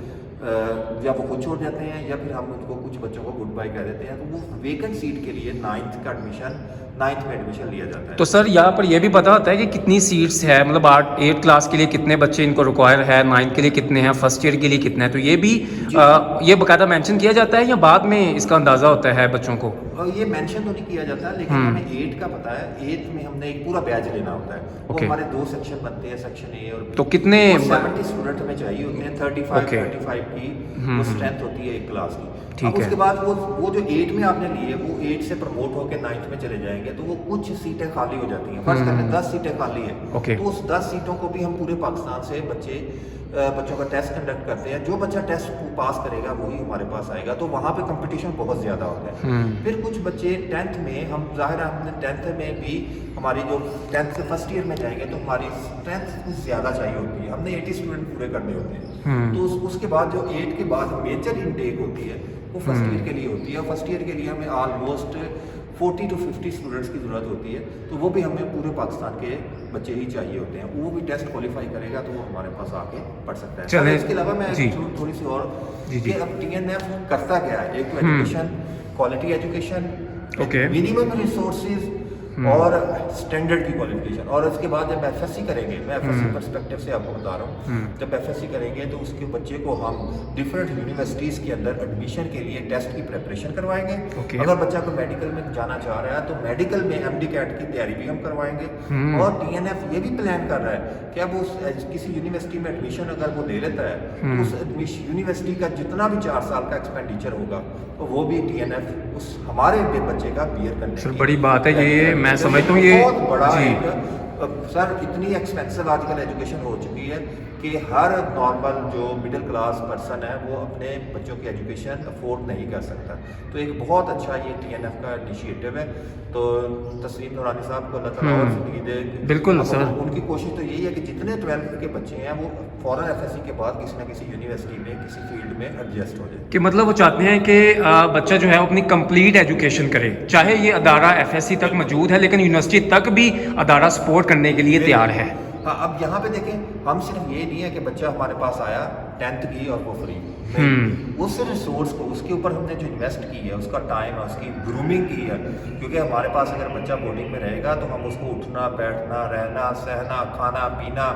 या वो खुद छोड़ जाते हैं, या फिर हम उनको कुछ बच्चों को गुड बाय कह देते हैं। तो वो वेकेंट सीट के लिए 9th का एडमिशन 9th में एडमिशन लिया जाता है। तो सर यहाँ पर यह भी पता होता है कि कितनी सीट्स है, मतलब 8 क्लास के लिए कितने बच्चे इनको रिक्वायर है, 9th के लिए कितने हैं, फर्स्ट ईयर के लिए कितने हैं, तो ये भी ये बाकायदा मेंशन किया जाता है या बाद में इसका अंदाज़ा होता है बच्चों को? ये मेंशन तो नहीं किया जाता, लेकिन हमें 8 का पता है। 8 में हमने एक पूरा बैच लेना होता है, वो हमारे 2 सेक्शन बनते हैं, सेक्शन ए और तो कितने 70 स्टूडेंट हमें चाहिए होते हैं। 35 की वो स्ट्रेंथ होती है एक क्लास की। ठीक है। उसके बाद वो जो 8 में आपने लिए, वो 8 से प्रमोट होकर 9th में चले जाएंगे, तो वो कुछ सीटें खाली हो जाती हैं। फर्स्ट करके 10 सीटें खाली हैं, तो उस 10 सीटों को भी हम पूरे पाकिस्तान से बच्चों का टेस्ट कंडक्ट करते हैं। जो बच्चा टेस्ट पास करेगा वही हमारे पास आएगा, तो वहाँ पे कंपटीशन बहुत ज़्यादा होता है। फिर कुछ बच्चे 10th में, हम जाहिर है हमने 10th में भी हमारी जो 10th से फर्स्ट ईयर में जाएंगे तो हमारी स्ट्रेंथ कुछ ज़्यादा चाहिए होती है, हमने 80 स्टूडेंट पूरे करने होते हैं। तो उसके बाद जो 8 के बाद मेजर इनटेक होती है वो फर्स्ट ईयर के लिए होती है। फर्स्ट ईयर के लिए हमें ऑलमोस्ट 40 to 50 स्टूडेंट्स की ज़रूरत होती है, तो वो भी हमें पूरे पाकिस्तान के बच्चे ही चाहिए होते हैं। वो भी टेस्ट क्वालिफाई करेगा तो वो हमारे पास आके पढ़ सकता है। चलिए, इसके अलावा मैं थोड़ी सी और कि अब TNF करता क्या है, एक तो education, quality education, minimum resources और स्टैंडर्ड की क्वालिफिकेशन। और उसके बाद जब एफएससी करेंगे, मैं एफएससी पर्सपेक्टिव से आपको बता रहा हूँ, जब एफएससी करेंगे तो उसके बच्चे को हम डिफरेंट यूनिवर्सिटीज़ के अंदर एडमिशन के लिए टेस्ट की प्रिपरेशन करवाएंगे। अगर बच्चा को मेडिकल में जाना चाह रहा है तो मेडिकल में MD कैट की तैयारी भी हम करवाएंगे। और TNF ये भी प्लान कर रहा है कि अब उस किसी यूनिवर्सिटी में एडमिशन अगर वो ले लेता है तो उस यूनिवर्सिटी का जितना भी 4 साल का एक्सपेंडिचर होगा तो वो भी TNF उस हमारे बच्चे का बियर करने सर बड़ी बात है ये, मैं समझता हूँ ये बहुत बड़ा जी। सर इतनी एक्सपेंसिव आजकल एजुकेशन हो चुकी है कि हर नॉर्मल जो मिडिल क्लास पर्सन है वो अपने बच्चों की एजुकेशन अफोर्ड नहीं कर सकता। तो एक बहुत अच्छा ये TNF का इनिशिएटिव है। तो तस्लीम नूरानी साहब को अल्लाह ताला और ज़िंदगी दे। बिल्कुल सर, उनकी कोशिश तो यही है कि जितने 12th के बच्चे हैं वो फौरन एफएससी के बाद किसी ना किसी यूनिवर्सिटी में किसी फील्ड में एडजस्ट हो जाए। कि मतलब वो चाहते हैं कि बच्चा जो है वो अपनी कंप्लीट एजुकेशन करे, चाहे ये अदारा FSC तक मौजूद है लेकिन यूनिवर्सिटी तक भी अदारा सपोर्ट करने के लिए तैयार है। हाँ, अब यहाँ पे देखें, हम सिर्फ ये नहीं है कि बच्चा हमारे पास आया 10th की और वो फ्री, उस रिसोर्स को उसके ऊपर हमने जो इन्वेस्ट की है, उसका टाइम है, उसकी ग्रूमिंग की है। क्योंकि हमारे पास अगर बच्चा बोर्डिंग में रहेगा तो हम उसको उठना बैठना रहना सहना खाना पीना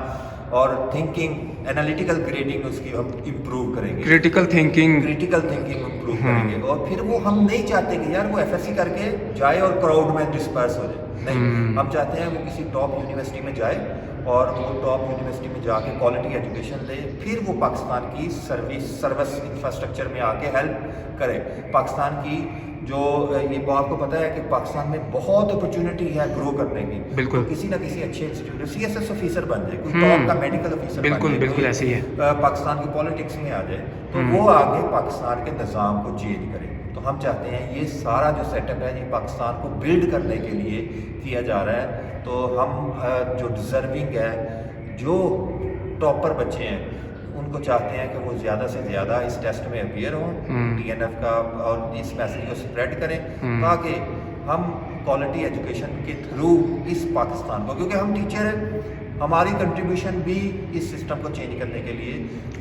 और थिंकिंग एनालिटिकल ग्रेडिंग उसकी हम इम्प्रूव करेंगे, क्रिटिकल थिंकिंग इम्प्रूव करेंगे। और फिर वो हम नहीं चाहते कि यार वो एफएससी करके जाए और क्राउड में डिस्पर्स हो जाए, नहीं, हम चाहते हैं वो किसी टॉप यूनिवर्सिटी में जाए और वो टॉप यूनिवर्सिटी में जाके क्वालिटी एजुकेशन ले, फिर वो पाकिस्तान की सर्विस इंफ्रास्ट्रक्चर में आके हेल्प करे। पाकिस्तान की जो ये आपको पता है कि पाकिस्तान में बहुत अपॉर्चुनिटी है ग्रो करने की। बिल्कुल, तो किसी ना किसी अच्छे इंस्टीट्यूट CSS ऑफिसर बन जाए, कोई टॉप का मेडिकल ऑफिसर बिल्कुल ऐसे ही है, पाकिस्तान की पॉलिटिक्स में आ जाए तो वो आगे पाकिस्तान के निज़ाम को चेंज करे। तो हम चाहते हैं ये सारा जो सेटअप है ये पाकिस्तान को बिल्ड करने के लिए किया जा रहा है। तो हम जो डिज़र्विंग है, जो टॉपर बच्चे हैं, उनको चाहते हैं कि वो ज़्यादा से ज़्यादा इस टेस्ट में अपीयर हों, TNF का और इस मैसेज को स्प्रेड करें ताकि हम क्वालिटी एजुकेशन के थ्रू इस पाकिस्तान को, क्योंकि हम टीचर हैं, हमारी कंट्रीब्यूशन भी इस सिस्टम को चेंज करने के लिए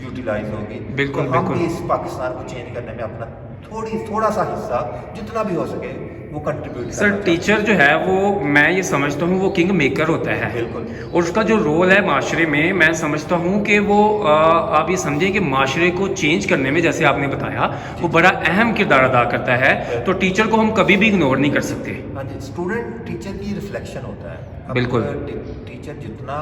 यूटिलाइज होगी। बिल्कुल, तो हम भी इस पाकिस्तान को चेंज करने में अपना थोड़ा सा हिस्सा जितना भी हो सके वो कंट्रीब्यूट। सर टीचर जो है वो, मैं ये समझता हूँ वो किंग मेकर होता है, बिल्कुल, और उसका जो रोल है माशरे में, मैं समझता हूँ कि वो आप ये समझें कि माशरे को चेंज करने में, जैसे आपने बताया, वो बड़ा अहम किरदार अदा करता है। तो टीचर को हम कभी भी इग्नोर नहीं कर सकते। हाँ जी, स्टूडेंट टीचर की रिफ्लेक्शन होता है। बिल्कुल, टीचर जितना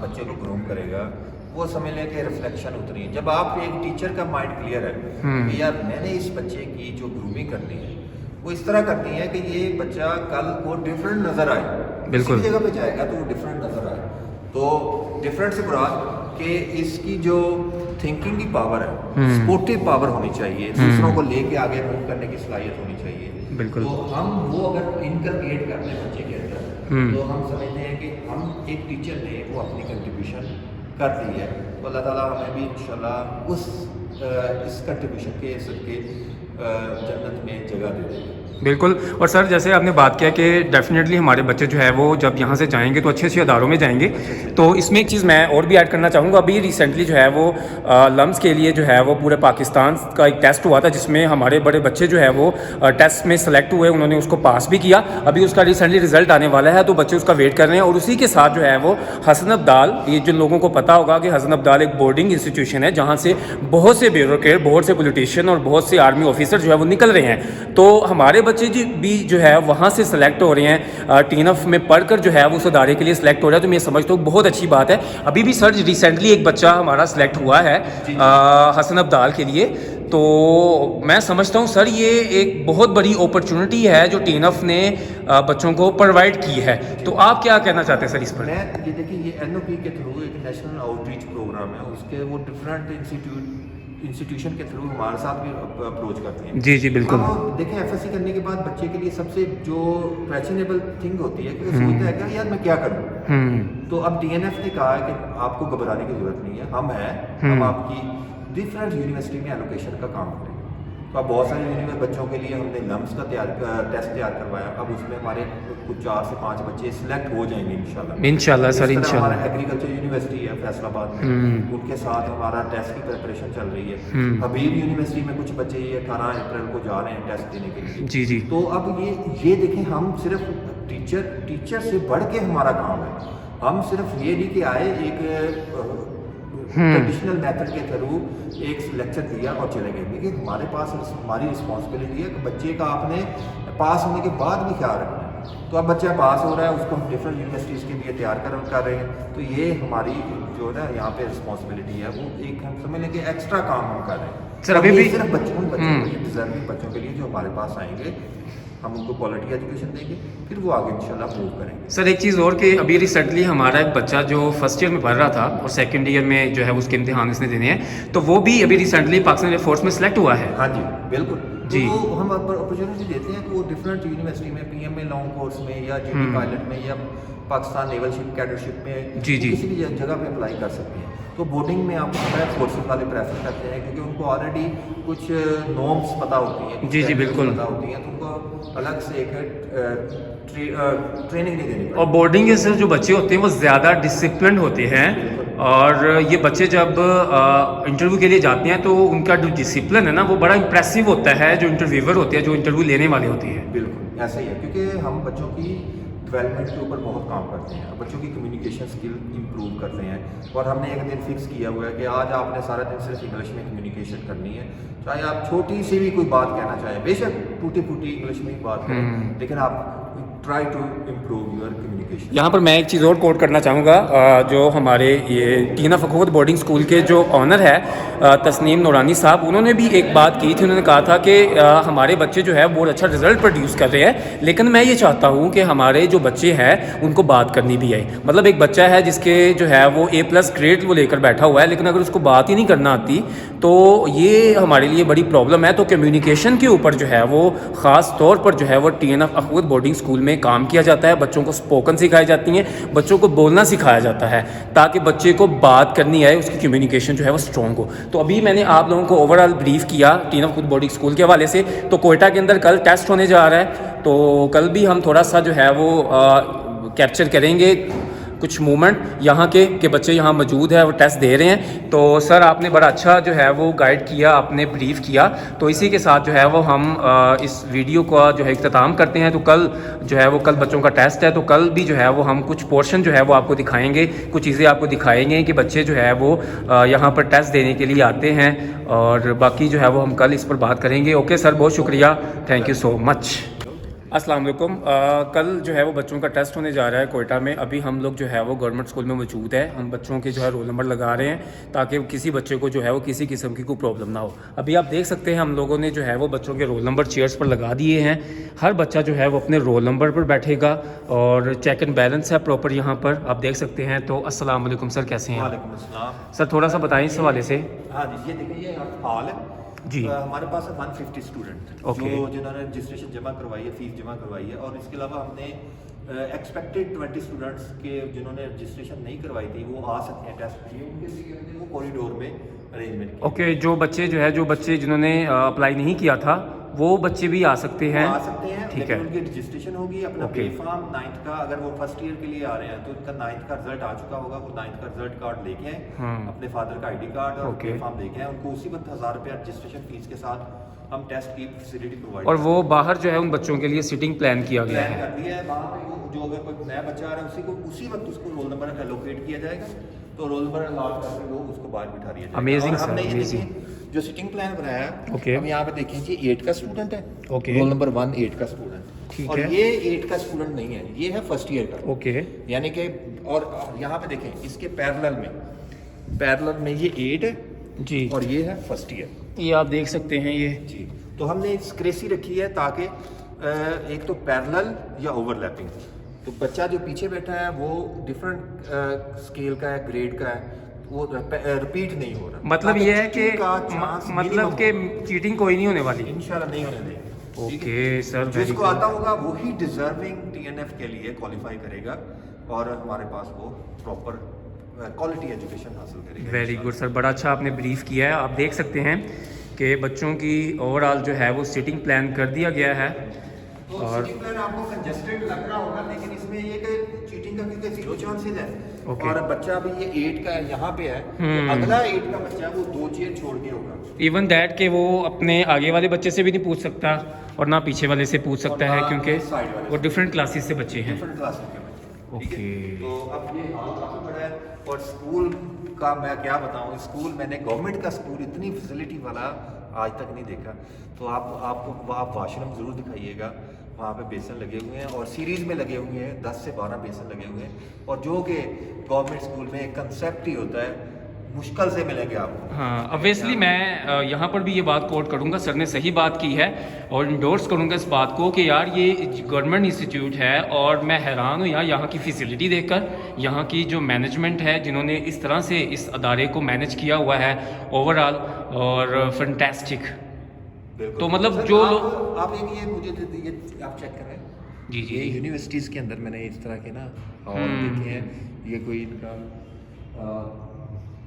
बच्चे को ग्रूम करेगा वो समझ लें कि रिफ्लेक्शन उतरी है। जब आप एक टीचर का माइंड क्लियर है कि यार मैंने इस बच्चे की जो ग्रूमिंग करनी है वो इस तरह करनी है कि ये बच्चा कल को डिफरेंट नज़र आए, बिल्कुल जगह पे जाएगा तो वो डिफरेंट नज़र आए। तो डिफरेंट से मुराद कि इसकी जो थिंकिंग की पावर है, स्पोर्टिव पावर होनी चाहिए, दूसरों को लेके आगे मूव करने की सलाहियत होनी चाहिए। बिल्कुल, तो हम वो अगर इनकलकेट करते हैं बच्चे के अंदर तो हम समझते हैं कि हम एक टीचर ने वो अपनी कंट्रीब्यूशन कर दी है। तो अल्लाह ताला हमें भी इंशाल्लाह इस कंट्रीब्यूशन के सदके जन्नत में जगह दे देगा। बिल्कुल। और सर जैसे आपने बात किया कि डेफिनेटली हमारे बच्चे जो है वो जब यहाँ से जाएंगे तो अच्छे अच्छे अदारों में जाएंगे। तो इसमें एक चीज़ मैं और भी ऐड करना चाहूँगा, अभी रिसेंटली जो है वो लम्स के लिए जो है वो पूरे पाकिस्तान का एक टेस्ट हुआ था जिसमें हमारे बड़े बच्चे जो है वो टेस्ट में सेलेक्ट हुए, उन्होंने उसको पास भी किया। अभी उसका रिसेंटली रिजल्ट आने वाला है तो बच्चे उसका वेट कर रहे हैं। और उसी के साथ जो है वो हसन अब्दाल, ये जिन लोगों को पता होगा कि हसन अब्दाल एक बोर्डिंग इंस्टीट्यूशन है जहाँ से बहुत से ब्यूरोक्रेट, बहुत से पॉलिटिशियन और बहुत से आर्मी ऑफिसर जो है वो निकल रहे हैं। तो हमारे बच्चे भी जो है वहाँ से सेलेक्ट हो रहे हैं, TNF में पढ़कर जो है वो उस अदारे के लिए सेलेक्ट हो रहा है। तो मैं समझता हूँ बहुत अच्छी बात है। अभी भी सर रिसेंटली एक बच्चा हमारा सेलेक्ट हुआ है हसन अब्दाल के लिए। तो मैं समझता हूँ सर ये एक बहुत बड़ी अपॉर्चुनिटी है जो TNF ने बच्चों को प्रोवाइड की है। तो आप क्या कहना चाहते हैं सर इस पर? मैं ये देखिए, ये NOP के थ्रू एक नेशनल आउटरीच प्रोग्राम है, उसके वो डिफरेंट इंस्टीट्यूशन के थ्रू हमारे साथ भी अप्रोच करते हैं। जी जी बिल्कुल। अब देखें FSC करने के बाद बच्चे के लिए सबसे जो क्वेश्चनेबल थिंग होती है कि वो सोचता है कि यार मैं क्या करूँ। तो अब TNF ने कहा है कि आपको घबराने की जरूरत नहीं है, हम हैं, हम आपकी डिफरेंट यूनिवर्सिटी में एलोकेशन का काम करेंगे। तो अब बहुत सारे बच्चों के लिए हमने लम्स का टेस्ट तैयार करवाया। अब उसमें हमारे कुछ 4 से 5 बच्चे सिलेक्ट हो जाएंगे इंशाल्लाह सर, इंशाल्लाह। हमारा एग्रीकल्चर यूनिवर्सिटी है फैसलाबाद में, उनके साथ हमारा टेस्ट की प्रिपरेशन चल रही है। हबीब यूनिवर्सिटी में कुछ बच्चे ये 18 अप्रैल को जा रहे हैं टेस्ट देने के लिए। जी जी। तो अब ये देखें, हम सिर्फ टीचर से बढ़ के हमारा काम है। हम सिर्फ ये नहीं कि आए एक ट्रेडिशनल मेथड के थ्रू एक लेक्चर दिया और चले गए, लेकिन हमारे पास हमारी रिस्पॉन्सिबिलिटी है कि बच्चे का आपने पास होने के बाद भी ख्याल रखना है। तो अब बच्चा पास हो रहा है, उसको हम डिफरेंट यूनिवर्सिटीज़ के लिए तैयार कर रहे हैं, तो ये हमारी जो है ना यहाँ पे रिस्पॉन्सिबिलिटी है, वो एक हम समझ लें कि एक्स्ट्रा काम हम कर रहे हैं। सर अभी भी सिर्फ बच्चों के लिए, डिजर्विंग बच्चों के लिए जो हमारे पास आएंगे, हम उनको क्वालिटी एजुकेशन देंगे, फिर वो आगे इंशाल्लाह मूव करेंगे। सर एक चीज़ और कि अभी रिसेंटली हमारा एक बच्चा जो फर्स्ट ईयर में पढ़ रहा था और सेकंड ईयर में जो है उसके इम्तिहान इसने देने हैं, तो वो भी अभी रिसेंटली पाकिस्तान एयरफोर्स में सेलेक्ट हुआ है। हाँ जी बिल्कुल जी। तो हम अपॉर्चुनिटी देते हैं कि वो डिफरेंट यूनिवर्सिटी में, पीएम में, लॉन्ग कोर्स में, या जीडी पायलट में, या पाकिस्तान नेवलशिप कैडरशिप में, जी जी किसी भी जगह पे अप्लाई कर सकते हैं। तो बोर्डिंग में आपको पता है फोर्सेस वाले प्रेफर करते हैं, क्योंकि उनको ऑलरेडी कुछ नॉर्म्स पता होती हैं, जी जी बिल्कुल पता होती हैं, तो उनको अलग से एक ट्रेनिंग नहीं देनी और बोर्डिंग के सर जो बच्चे होते हैं वो ज़्यादा डिसिप्लिन होते हैं, और ये बच्चे जब इंटरव्यू के लिए जाते हैं तो उनका जो डिसिप्लिन है ना वो बड़ा इंप्रेसिव होता है, जो इंटरव्यूअर होते हैं, जो इंटरव्यू लेने वाले होते हैं। बिल्कुल ऐसा ही है, क्योंकि हम बच्चों की डेवलपमेंट के ऊपर बहुत काम करते हैं, बच्चों की कम्युनिकेशन स्किल इंप्रूव करते हैं, और हमने एक दिन फिक्स किया हुआ है कि आज आपने सारा दिन सिर्फ इंग्लिश में कम्युनिकेशन करनी है, चाहे आप छोटी सी भी कोई बात कहना चाहें, बेशक टूटी फूटी इंग्लिश में ही बात करें, लेकिन आप try to improve your communication. यहाँ पर मैं एक चीज़ और कोट करना चाहूँगा, जो हमारे ये टीना फखोवत बोर्डिंग स्कूल के जो ऑनर है तस्नीम नूरानी साहब, उन्होंने भी एक बात की थी। उन्होंने कहा था कि हमारे बच्चे जो है बहुत अच्छा रिजल्ट प्रोड्यूस कर रहे हैं, लेकिन मैं ये चाहता हूँ कि हमारे जो बच्चे हैं उनको बात करनी भी आए। मतलब एक बच्चा है जिसके जो है वो A+ ग्रेड वो लेकर बैठा हुआ है, लेकिन अगर उसको बात ही नहीं करना आती तो ये हमारे लिए बड़ी प्रॉब्लम है। तो कम्युनिकेशन के ऊपर जो है वो ख़ास तौर पर जो है वो टीना फखोवत बोर्डिंग स्कूल में काम किया जाता है। बच्चों को स्पोकन सिखाई जाती हैं, बच्चों को बोलना सिखाया जाता है, ताकि बच्चे को बात करनी आए, उसकी कम्युनिकेशन जो है वो स्ट्रॉन्ग हो। तो अभी मैंने आप लोगों को ओवरऑल ब्रीफ किया टीना फखोवत बोर्डिंग स्कूल के हवाले से। तो कोयटा के अंदर कल टेस्ट होने जा रहा है, तो कल भी हम थोड़ा सा जो है वो कैप्चर करेंगे कुछ मूवमेंट यहाँ के बच्चे यहाँ मौजूद है, वो टेस्ट दे रहे हैं। तो सर आपने बड़ा अच्छा जो है वो गाइड किया, आपने ब्रीफ किया। तो इसी के साथ जो है वो हम इस वीडियो का जो है इख्तिताम करते हैं। तो कल जो है वो कल बच्चों का टेस्ट है, तो कल भी जो है वो हम कुछ पोर्शन जो है वो आपको दिखाएंगे, कुछ चीज़ें आपको दिखाएंगे कि बच्चे जो है वो यहाँ पर टेस्ट देने के लिए आते हैं, और बाकी जो है वो हम कल इस पर बात करेंगे। ओके सर, बहुत शुक्रिया, थैंक यू सो मच। अस्सलाम वालेकुम। कल जो है वो बच्चों का टेस्ट होने जा रहा है कोयटा में। अभी हम लोग जो है वो गवर्नमेंट स्कूल में मौजूद है। हम बच्चों के जो है रोल नंबर लगा रहे हैं, ताकि किसी बच्चे को जो है वो किसी किस्म की कोई प्रॉब्लम ना हो। अभी आप देख सकते हैं हम लोगों ने जो है वो बच्चों के रोल नंबर चेयर्स पर लगा दिए हैं। हर बच्चा जो है वो अपने रोल नंबर पर बैठेगा, और चेक एंड बैलेंस है प्रॉपर यहाँ पर, आप देख सकते हैं। तो अस्सलाम वालेकुम सर, कैसे हैं? वालेकुम अस्सलाम सर थोड़ा सा बताएं इस हवाले से। हाँ जी, ये देखिए ये हॉल है जी। हमारे पास है 150 स्टूडेंट ओके। जो जिन्होंने रजिस्ट्रेशन जमा करवाई है, फीस जमा करवाई है, और इसके अलावा हमने एक्सपेक्टेड 20 स्टूडेंट्स के जिन्होंने रजिस्ट्रेशन नहीं करवाई थी वो आ सकते हैं टेस्ट के लिए, उनके लिए हमने वो कॉरिडोर में अरेंजमेंट किया। ओके, जो बच्चे जिन्होंने अप्लाई नहीं किया था वो बच्चे भी आ सकते हैं? आ सकते हैं, ठीक लेकिन है। उनकी रजिस्ट्रेशन होगी, अपना ओके। पे फॉर्म 9th का, अगर वो फर्स्ट ईयर के लिए आ रहे हैं तो उनका 9th का रिजल्ट आ चुका होगा, वो 9th का रिजल्ट कार्ड लेके आए, अपने फादर का ID कार्ड और ओके। पे फॉर्म लेके आए, उनको उसी वक्त 1000 रुपया रजिस्ट्रेशन फीस के साथ हम टेस्ट की फैसिलिटी प्रोवाइड और वो बाहर जो है उन बच्चों के लिए सीटिंग प्लान किया गया प्लान है। कर दिया है। वहाँ पे वो जो अगर कोई नया बच्चा आ रहा है उसी वक्त उसको रोल नंबर एलोकेट किया जाएगा, तो रोल नंबर अलॉट करके वो उसको बाहर बिठा दिया जाएगा। Amazing और हमने sir, ये amazing। देखिए जो सिटिंग प्लान बनाया है, ओके। हम यहाँ पे देखें जी 8 का स्टूडेंट है, ओके। रोल नंबर 1 8 का स्टूडेंट, ठीक और है। ये 8 का स्टूडेंट नहीं है, ये है फर्स्ट ईयर का। ओके। यानी कि और यहाँ पे देखें इसके पैरेलल में ये 8 है जी, और ये है फर्स्ट ईयर। ये आप देख सकते हैं ये जी, तो हमने स्क्रेसी रखी है ताकि एक तो पैरेलल या ओवरलैपिंग, तो बच्चा जो पीछे बैठा है वो डिफरेंट स्केल का है, ग्रेड का है, वो रिपीट नहीं हो रहा। मतलब ये है कि मतलब के कि चीटिंग कोई नहीं होने वाली। इंशाल्लाह नहीं होने देंगे। ओके सर, जिसको आता होगा वही डिजर्विंग TNF के लिए क्वालिफाई करेगा, और हमारे पास वो प्रॉपर क्वालिटी एजुकेशन हासिल करेगा। वेरी गुड सर, बड़ा अच्छा आपने ब्रीफ किया है। आप देख सकते हैं कि बच्चों की ओवरऑल जो है वो सीटिंग प्लान कर दिया गया है। तो और सीटिंग प्लान आपको कंजेस्टेड लग रहा होगा, लेकिन इसमें ये कि चीटिंग का क्योंकि 0 चांसेस है, ओके। और बच्चा अभी ये 8 का है यहाँ पे है, तो अगला 8 का बच्चा वो 2 चेयर छोड़ के होगा। इवन दैट कि वो अपने आगे वाले बच्चे से भी नहीं पूछ सकता, और ना पीछे वाले से पूछ सकता है, ना क्योंकि साइड वाले वो डिफरेंट क्लासेस से बच्चे हैं। डिफरेंट क्लास के बच्चे, ठीक है। ओके। तो अब ये हाल काफ़ी बड़ा है। और स्कूल का मैं क्या बताऊँ, स्कूल मैंने गवर्नमेंट का स्कूल इतनी फैसिलिटी वाला आज तक नहीं देखा। तो आपको आप वाशरूम ज़रूर दिखाइएगा, वहाँ पे बेसन लगे हुए हैं और सीरीज़ में लगे हुए हैं, 10 से 12 बेसन लगे हुए हैं। और जो कि गवर्नमेंट स्कूल में एक कंसेप्ट ही होता है, मुश्किल से मिलेंगे आपको। हाँ, ऑब्वियसली मैं यहाँ पर भी ये बात कोट करूँगा, सर ने सही बात की है और इंडोर्स करूँगा इस बात को कि यार ये गवर्नमेंट इंस्टीट्यूट है और मैं हैरान हूँ यार यहाँ की फैसिलिटी देखकर, यहाँ की जो मैनेजमेंट है जिन्होंने इस तरह से इस अदारे को मैनेज किया हुआ है ओवरऑल, और फैंटास्टिक। बिल्कुल। तो मतलब सर, जो आप एक ये मुझे ये आप चेक कर रहे हैं। जी जी ये जी। यूनिवर्सिटीज़ के अंदर मैंने इस तरह के ना हॉल देखे हैं। ये कोई इनका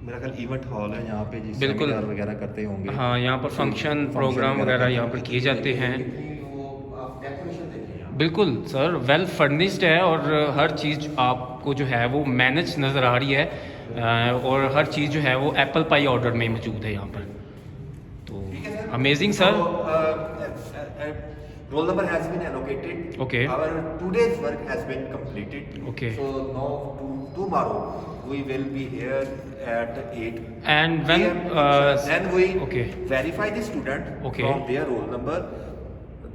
मेरा ख्याल इवेंट हॉल है, यहाँ पे जिस बिल्कुल। सेमिनार वगैरह करते होंगे। हाँ, यहाँ पर फंक्शन प्रोग्राम वगैरह यहाँ पर किए जाते हैं। डेकोरेशन देखिए यहाँ। बिल्कुल सर, वेल फर्निश्ड है और हर चीज़ आपको जो है वो मैनेज नज़र आ रही है, और हर चीज़ जो है वो एप्पल पाई ऑर्डर में मौजूद है यहाँ पर। तो amazing sir. Roll number has been allocated. Okay. Our today's work has been completed. Okay. So now tomorrow we will be here at 8. And when, PM. Then we okay. verify the student Okay. from their roll number.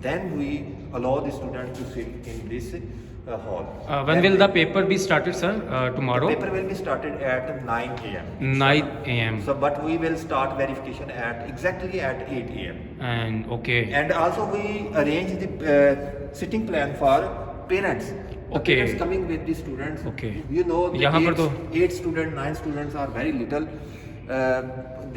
Then we allow the student to sit in this hall. when Then will the paper be started, sir? Tomorrow? The paper will be started at 9 a.m. 9 a.m. So, but we will start verification at exactly at 8 a.m. And okay. And also we arrange the sitting plan for parents. The Okay. Parents coming with the students. Okay. You know, the यहाँ पर तो 8 students, 9 students are very little.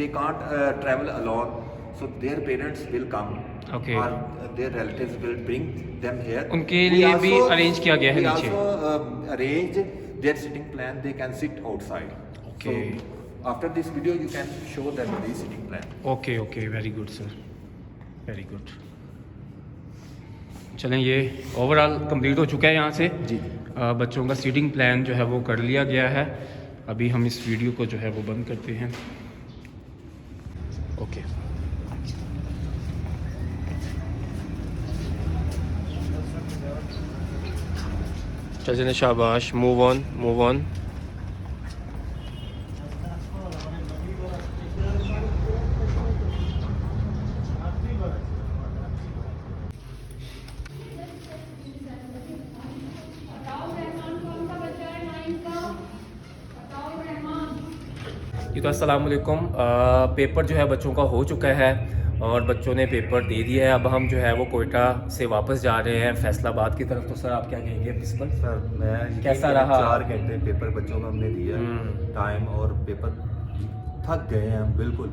They can't travel alone. So their parents will come. Okay. Or their relatives will bring them here. उनके We लिए भी also- arrange किया गया है we नीचे। also arrange their sitting plan. They can sit outside. Okay. So after this video, you can show them the sitting plan. Okay okay, very good sir, very good. चलें, ये overall complete हो चुका है यहाँ से। जी। बच्चों का सीटिंग प्लान जो है वो कर लिया गया है। अभी हम इस वीडियो को जो है वो बंद करते हैं। ओके। चलें, शाबाश, मूव ऑन मूव ऑन। जी, तो अस्सलाम वालेकुम। पेपर जो है बच्चों का हो चुका है और बच्चों ने पेपर दे दिया है। अब हम जो है वो कोयटा से वापस जा रहे हैं फैसलाबाद की तरफ। तो सर आप क्या कहेंगे प्रिंसिपल? सर मैं कैसा रहा? 4 घंटे पेपर बच्चों को हमने दिया टाइम, और पेपर थक गए हैं हम बिल्कुल।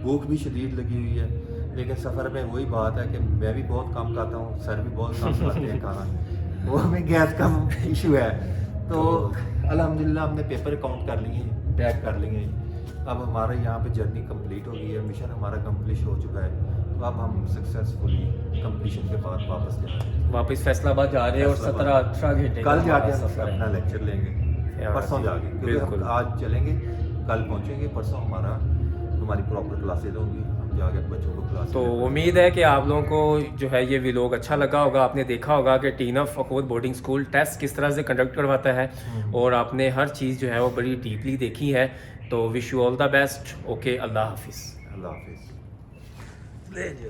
भूख भी शदीद लगी हुई है, लेकिन सफ़र में वही बात है कि मैं भी बहुत कम खाता हूँ, सर भी बहुत कम खाते हैं खाना, वो हमें गैस का इशू है। तो अल्हम्दुलिल्लाह हमने पेपर काउंट कर लिए, टैग कर लिए। अब हमारे यहाँ पे जर्नी कंप्लीट हो गई है, मिशन हमारा कंप्लीट हो चुका है। तो अब हम सक्सेसफुली कंप्लीशन के बाद वापस जा रहे हैं, वापस फैसलाबाद जा रहे हैं और 17-18 घंटे कल का जाके हमारा हम सफ़र है। अपना लेक्चर लेंगे, यार, परसों जाके, क्योंकि बिल्कुल। हम आज चलेंगे, कल पहुँचेंगे, परसों हमारी प्रॉपर क्लासेज होंगी, हम जाके बच्चों को क्लास। तो उम्मीद है कि आप लोगों को जो है ये व्लॉग अच्छा लगा होगा। आपने देखा होगा कि टीना फ़खोर बोर्डिंग स्कूल टेस्ट किस तरह से कंडक्ट करवाता है और आपने हर चीज़ जो है वो बड़ी डीपली देखी है। तो wish you all the best. Okay, अल्लाह हाफिज़। अल्लाह हाफिज़।